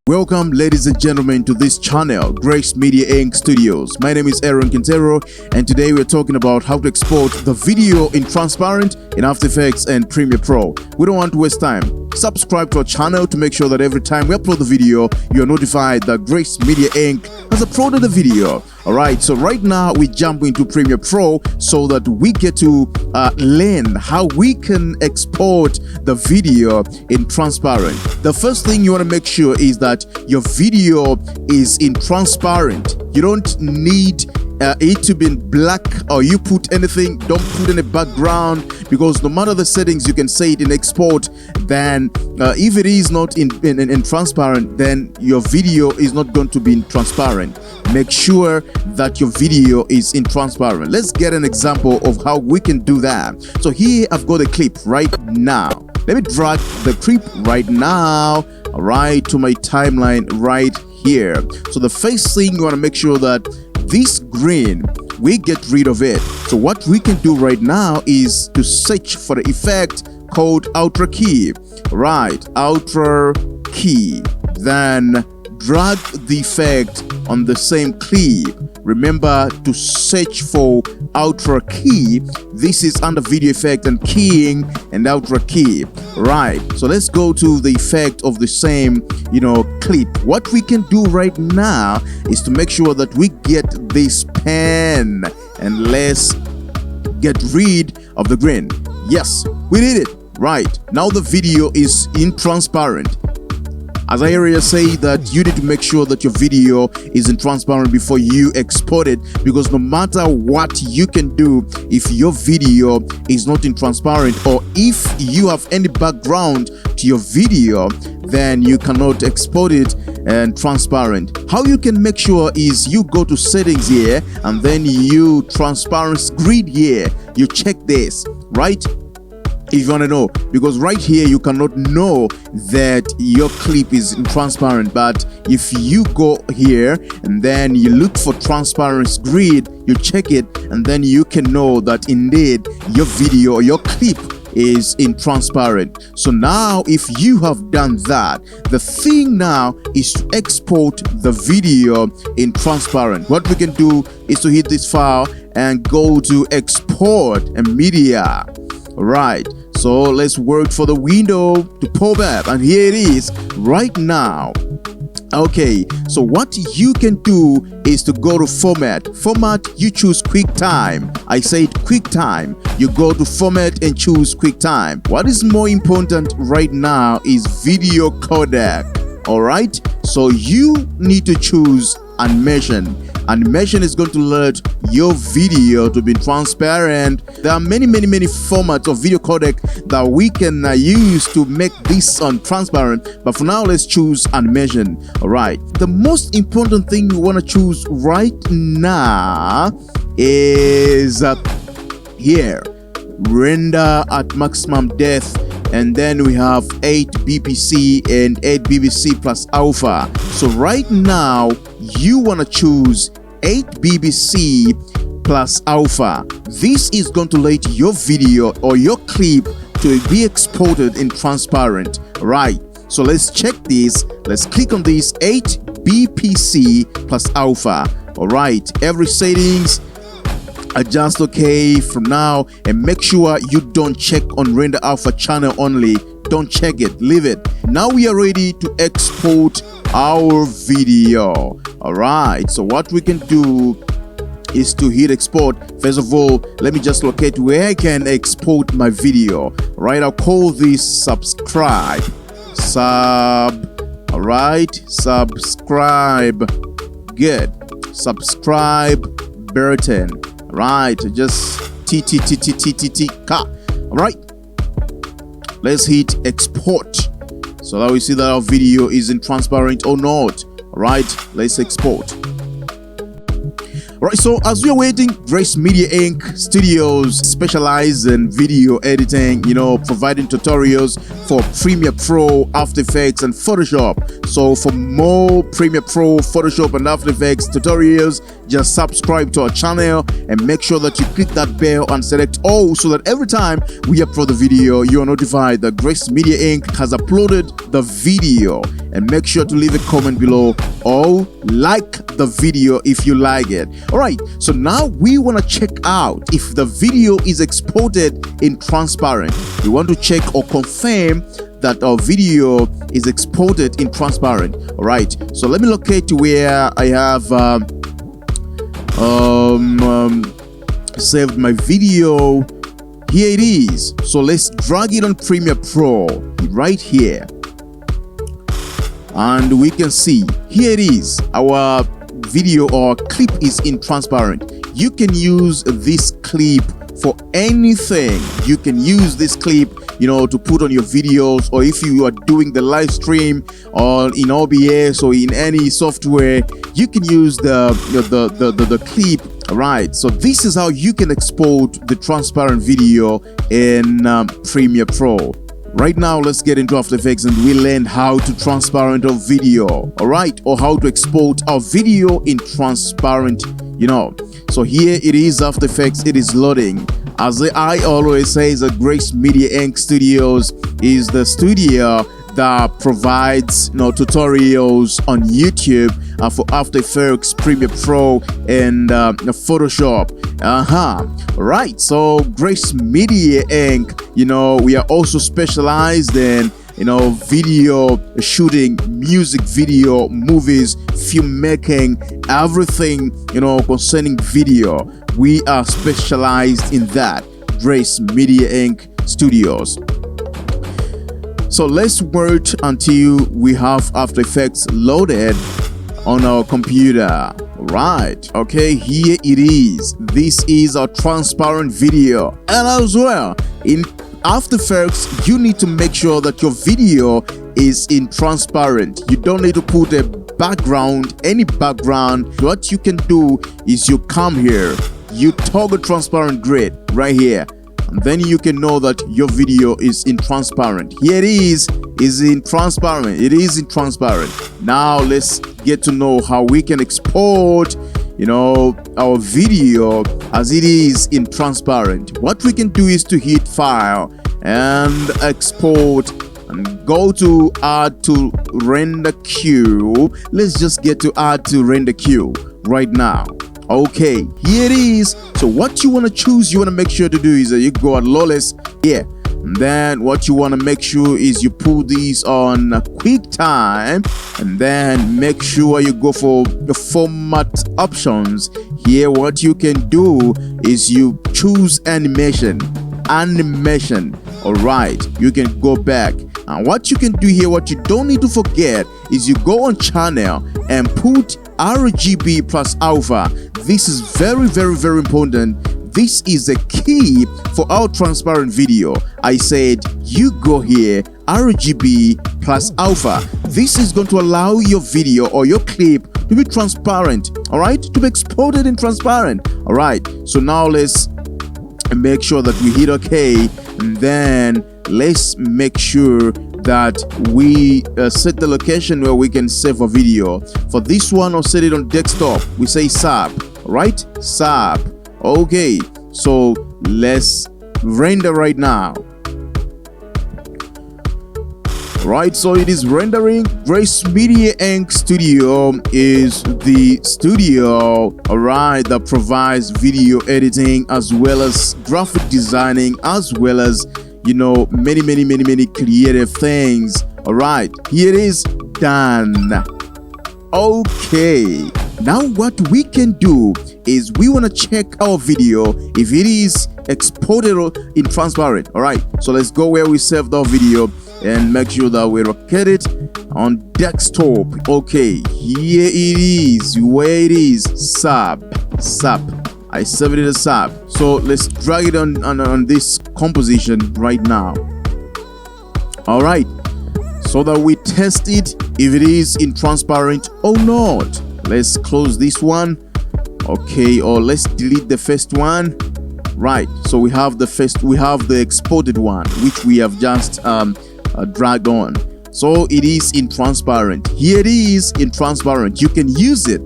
Welcome, ladies and gentlemen, to this channel, Grace Media Inc. Studios. My name is Aaron Quintero, and today we're talking about how to export the video in transparent in After Effects and Premiere Pro. We don't want to waste time. Subscribe to our channel to make sure that every time we upload the video, you are notified that Grace Media Inc. has uploaded the video. Alright, so right now we jump into Premiere Pro so that we get to learn how we can export the video in transparent. The first thing you want to make sure is that your video is in transparent. You don't need it to be in black, or you put anything, don't put any background, because no matter the settings you can say it in export, then if it is not in transparent, then your video is not going to be in transparent. Make sure that your video is in transparent. Let's get an example of how we can do that. So here I've got a clip right now. Let me drag the clip right now, all right, to my timeline right here. So the first thing you want to make sure that this green, we get rid of it. So what we can do right now is to search for the effect called outer key. Right, outer key. Then drag the effect on the same clip. Remember to search for outer key. This is under video effect and keying and outer key. Right, so let's go to the effect of the same clip. What we can do right now is to make sure that we get this pen, and let's get rid of the green. Yes, we did it. Right, now the video is in transparent. As I earlier say that you need to make sure that your video is in transparent before you export it, because no matter what you can do, if your video is not in transparent, or if you have any background to your video, then you cannot export it and transparent. How you can make sure is you go to settings here, and then you transparency grid here. You check this, right? If you want to know, because right here you cannot know that your clip is transparent, but if you go here and then you look for transparency grid, you check it, and then you can know that indeed your video or your clip is in transparent. So now if you have done that, the thing now is to export the video in transparent. What we can do is to hit this file and go to export and media. Right, so let's work for the window to pop up, and here it is right now. Okay, so what you can do is to go to format. You choose QuickTime. I said QuickTime. You go to format and choose QuickTime. What is more important right now is video codec. All right, so you need to choose animation. Animation is going to let your video to be transparent. There are many formats of video codec that we can use to make this transparent, but for now let's choose animation. All right, the most important thing we want to choose right now is here, render at maximum depth, and then we have 8 BPC and 8 BBC plus alpha. So right now you want to choose 8 BBC plus alpha. This is going to let your video or your clip to be exported in transparent. Right, so let's check this. Let's click on this 8 BPC plus alpha. All right, every settings, adjust okay from now, and make sure you don't check on render alpha channel only. Don't check it, leave it. Now we are ready to export our video. All right, so what we can do is to hit export. First of all, let me just locate where I can export my video. All right, I'll call this subscribe. All right, subscribe. Good. Subscribe button. All right, just All right, let's hit export so that we see that our video is in transparent or not. All right, let's export. All right, so as we are waiting, Grace Media Inc. Studios specialize in video editing, providing tutorials for Premiere Pro, After Effects, and Photoshop. So for more Premiere Pro, Photoshop, and After Effects tutorials, just subscribe to our channel and make sure that you click that bell and select all so that every time we upload the video, you are notified that Grace Media Inc. has uploaded the video. And make sure to leave a comment below or like the video if you like it. All right, so now we want to check out if the video is exported in transparent. We want to check or confirm that our video is exported in transparent. All right, so let me locate to where I have saved my video. Here it is. So let's drag it on Premiere Pro right here. And we can see here it is. Our video or clip is in transparent. You can use this clip for anything. You can use this clip, to put on your videos, or if you are doing the live stream or in OBS or in any software, you can use the clip. All right, so this is how you can export the transparent video in Premiere Pro. Right now, let's get into After Effects and we learn how to transparent our video, all right, or how to export our video in transparent, So here it is, After Effects, it is loading. As I always say, that Grace Media Inc. Studios is the studio that provides tutorials on YouTube for After Effects, Premiere Pro, and Photoshop. Right, so Grace Media Inc., we are also specialized in video shooting, music video, movies, filmmaking, everything concerning video. We are specialized in that. Grace Media Inc. Studios. So let's wait until we have After Effects loaded on our computer. Right, okay, here it is. This is our transparent video. And as well, in After Effects, you need to make sure that your video is in transparent. You don't need to put a background, any background. What you can do is you come here, you toggle transparent grid right here, and then you can know that your video is in transparent. Here it is in transparent. It is in transparent. Now let's get to know how we can export our video as it is in transparent. What we can do is to hit File and Export and go to Add to Render Queue. Let's just get to Add to Render Queue right now. Okay, here it is. So what you want to choose, you want to make sure to do is that you go at lawless here. And then what you want to make sure is you put these on QuickTime, and then make sure you go for the format options. Here what you can do is you choose animation. All right, you can go back, and what you can do here, what you don't need to forget is you go on channel and put RGB plus alpha. This is very, very, very important. This is a key for our transparent video. I said you go here, RGB plus alpha. This is going to allow your video or your clip to be transparent, all right, to be exported in transparent. All right, so now let's make sure that we hit OK, and then let's make sure that we set the location where we can save a video. For this one, I'll set it on desktop. We say SAP, right? SAP. Okay, so let's render right now. Right, so it is rendering. Grace Media Inc. Studio is the studio, all right, that provides video editing as well as graphic designing, as well as many creative things. All right, here it is done. Okay, now what we can do is we want to check our video if it is exported in transparent. All right, so let's go where we saved our video and make sure that we locate it on desktop. Okay, here it is, where it is, SAP. I saved it as SAP. So let's drag it on this composition right now. All right, so that we test it if it is in transparent or not. Let's close this one. Okay, or let's delete the first one. Right, so we have the exported one, which we have just dragged on. So it is in transparent. Here it is in transparent. You can use it,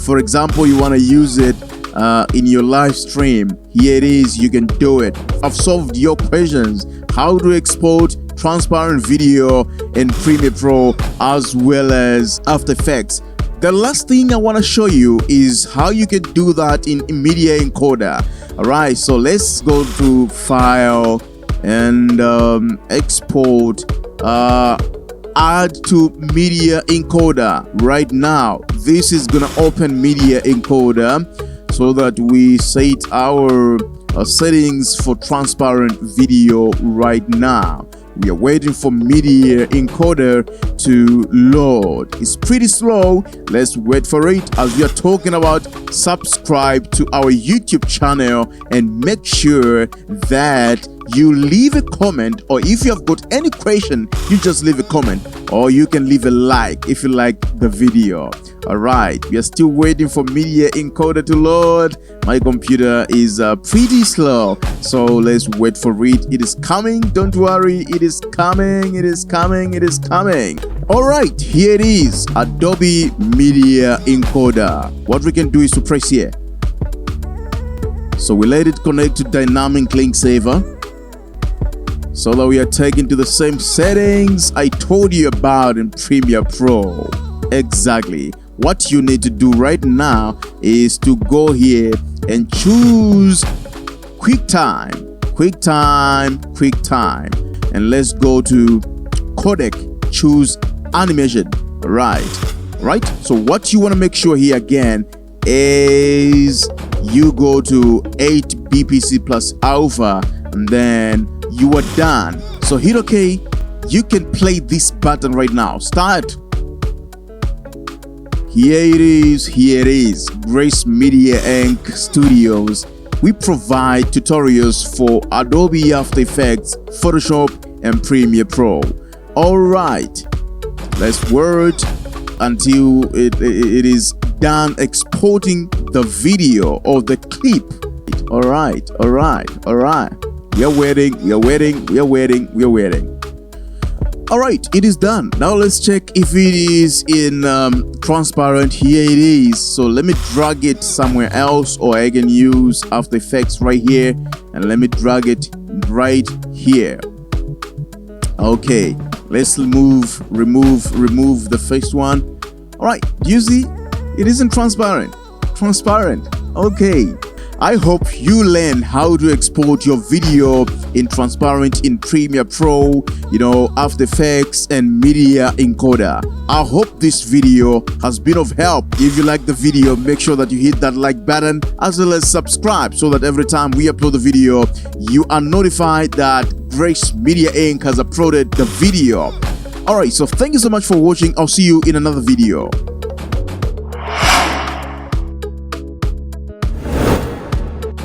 for example, you want to use it in your live stream. Here it is. You can do it. I've solved your questions. How to export transparent video in Premiere Pro as well as After Effects. The last thing I want to show you is how you can do that in Media Encoder. All right, so let's go to File and Export. Add to Media Encoder. Right now, this is gonna open Media Encoder so that we set our settings for transparent video. Right now we are waiting for Media Encoder to load. It's pretty slow. Let's wait for it. As we are talking about, subscribe to our YouTube channel and make sure that you leave a comment, or if you have got any question, you just leave a comment, or you can leave a like if you like the video. All right, we are still waiting for Media Encoder to load. My computer is pretty slow, so let's wait for it. It is coming. Don't worry, it is coming. It is coming. It is coming. All right, here it is, Adobe Media Encoder. What we can do is to press here. So we let it connect to Dynamic Link Saver, so that we are taken to the same settings I told you about in Premiere Pro. Exactly. What you need to do right now is to go here and choose QuickTime, and let's go to codec, choose animation. Right. So what you want to make sure here again is you go to 8 BPC plus alpha, and then you are done. So hit OK. You can play this button right now. Start. Here it is. Grace Media Inc. Studios. We provide tutorials for Adobe After Effects, Photoshop, and Premiere Pro. All right, let's wait until it is done exporting the video or the clip. All right. We are waiting. All right, it is done. Now let's check if it is in transparent. Here it is. So let me drag it somewhere else, or I can use After Effects right here, and let me drag it right here. Okay, let's remove the first one. All right, you see, it isn't transparent. Okay. I hope you learn how to export your video in transparent in Premiere Pro, After Effects and Media Encoder. I hope this video has been of help. If you like the video, make sure that you hit that like button as well as subscribe, so that every time we upload the video, you are notified that Grace Media Inc. has uploaded the video. Alright, so thank you so much for watching. I'll see you in another video.